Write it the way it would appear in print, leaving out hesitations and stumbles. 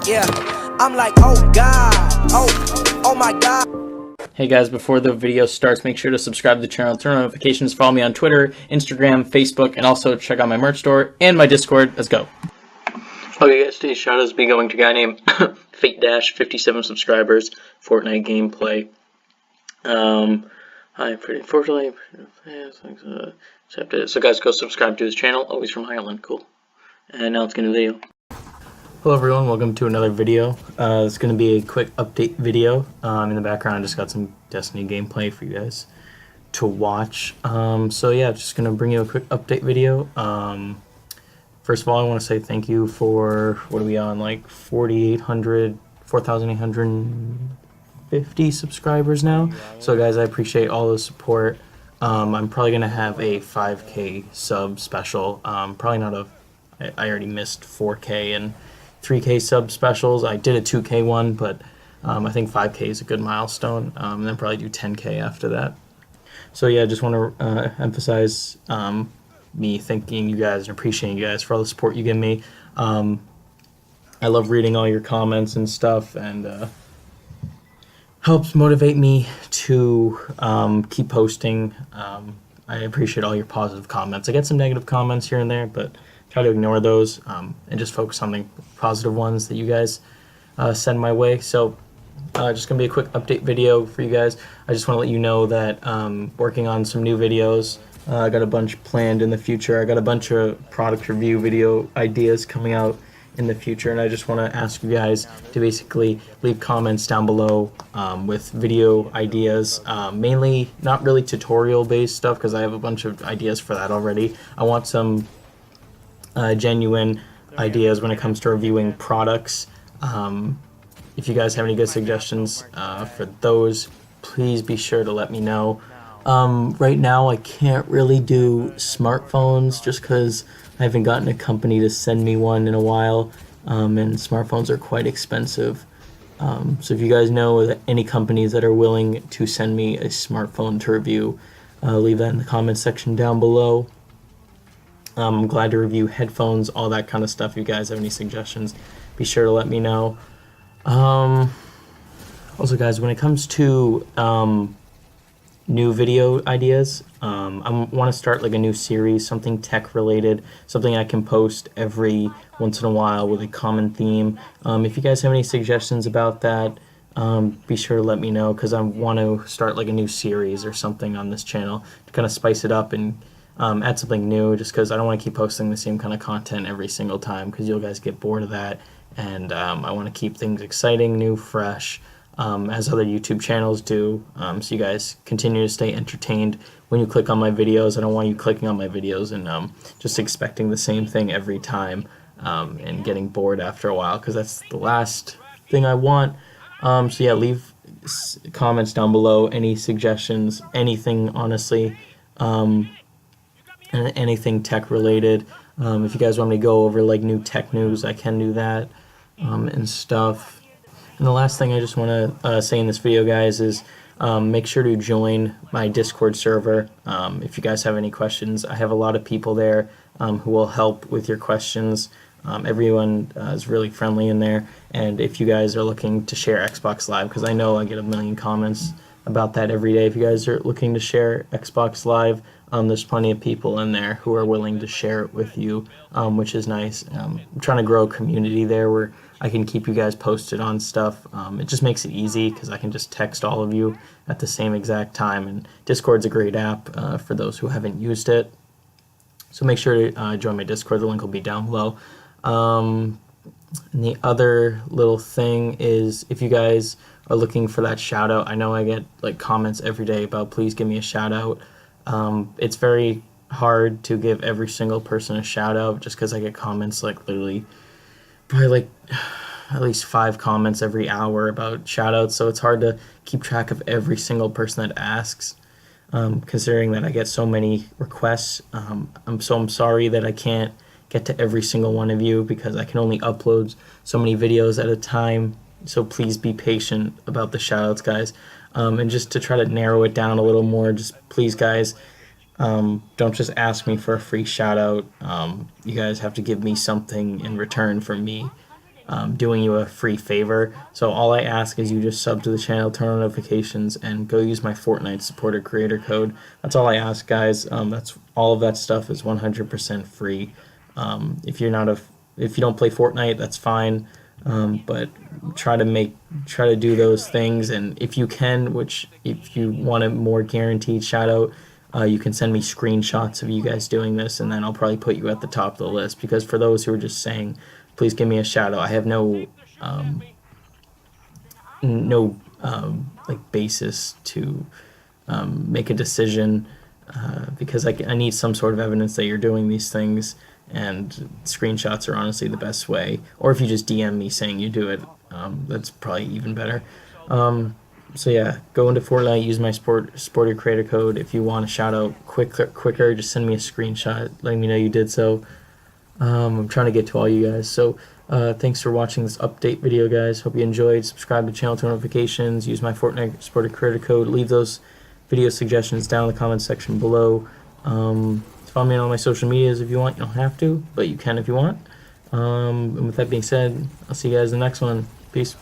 Yeah, I'm like, oh God, oh my God. Hey guys, before the video starts, make sure to subscribe to the channel, turn on notifications, follow me on Twitter, Instagram, Facebook, and also check out my merch store and my Discord. Let's go. Okay guys, today's shout out is be going to a guy named Fate-57 subscribers, Fortnite gameplay. Hi, pretty Fortnite. So guys, go subscribe to his channel, always from Highland, cool. And now let's get into the video. Hello everyone, welcome to another video. It's going to be a quick update video. In the background I just got some Destiny gameplay for you guys to watch. So yeah, just going to bring you a quick update video. First of all, I want to say thank you for, what are we on, like 4,850 subscribers now. So guys, I appreciate all the support. I'm probably going to have a 5K sub special. Probably not a, I already missed 4K and 3K sub specials. I did a 2K one, but I think 5K is a good milestone, and then probably do 10K after that. So yeah, I just want to emphasize me thanking you guys and appreciating you guys for all the support you give me. I love reading all your comments and stuff, and helps motivate me to keep posting. I appreciate all your positive comments. I get some negative comments here and there, but try to ignore those and just focus on the positive ones that you guys send my way. So just going to be a quick update video for you guys. I just want to let you know that working on some new videos. I got a bunch planned in the future. I got a bunch of product review video ideas coming out in the future, and I just want to ask you guys to basically leave comments down below with video ideas, mainly not really tutorial based stuff because I have a bunch of ideas for that already. I want some genuine ideas when it comes to reviewing products. If you guys have any good suggestions for those, please be sure to let me know. Right now I can't really do smartphones just because I haven't gotten a company to send me one in a while, and smartphones are quite expensive. So if you guys know any companies that are willing to send me a smartphone to review, leave that in the comment section down below. I'm glad to review headphones, all that kind of stuff. If you guys have any suggestions, be sure to let me know. Also guys, when it comes to new video ideas, I want to start like a new series, something tech related, something I can post every once in a while with a common theme. If you guys have any suggestions about that, be sure to let me know, because I want to start like a new series or something on this channel to kind of spice it up and add something new, just because I don't want to keep posting the same kind of content every single time, because you guys get bored of that, and I want to keep things exciting, new, fresh, as other YouTube channels do, so you guys continue to stay entertained when you click on my videos. I don't want you clicking on my videos and just expecting the same thing every time and getting bored after a while, because that's the last thing I want. So yeah, leave comments down below, any suggestions, anything, honestly. Anything tech related. If you guys want me to go over like new tech news, I can do that, and stuff. And the last thing I just want to say in this video, guys, is make sure to join my Discord server. If you guys have any questions, I have a lot of people there who will help with your questions. Everyone is really friendly in there, and if you guys are looking to share Xbox Live, because I know I get a million comments about that every day. If you guys are looking to share Xbox Live, there's plenty of people in there who are willing to share it with you, which is nice. I'm trying to grow a community there where I can keep you guys posted on stuff. It just makes it easy because I can just text all of you at the same exact time, and Discord's a great app for those who haven't used it. So make sure to join my Discord. The link will be down below. And the other little thing is, if you guys are looking for that shout out, I know I get like comments every day about please give me a shout out. It's very hard to give every single person a shout out, just because I get comments like literally probably like at least 5 comments every hour about shout outs, so it's hard to keep track of every single person that asks, considering that I get so many requests. I'm sorry that I can't get to every single one of you, because I can only upload so many videos at a time. So please be patient about the shoutouts, guys. And just to try to narrow it down a little more, just please, guys, don't just ask me for a free shout out. You guys have to give me something in return for me doing you a free favor. So all I ask is you just sub to the channel, turn on notifications, and go use my Fortnite supporter creator code. That's all I ask, guys. That's all of that stuff is 100% free. If you don't play Fortnite, that's fine. But try to do those things, and if you can, which if you want a more guaranteed shout out, you can send me screenshots of you guys doing this, and then I'll probably put you at the top of the list. Because for those who are just saying, please give me a shout out, I have no like basis to make a decision, because I need some sort of evidence that you're doing these things, and screenshots are honestly the best way. Or if you just DM me saying you do it, that's probably even better. So yeah, go into Fortnite, use my supporter creator code. If you want a shout out quicker, just send me a screenshot letting me know you did so. I'm trying to get to all you guys. So thanks for watching this update video, guys. Hope you enjoyed. Subscribe to the channel, turn notifications, use my Fortnite supporter creator code. Leave those video suggestions down in the comment section below. Follow me on all my social medias if you want. You don't have to, but you can if you want. And with that being said, I'll see you guys in the next one. Peace.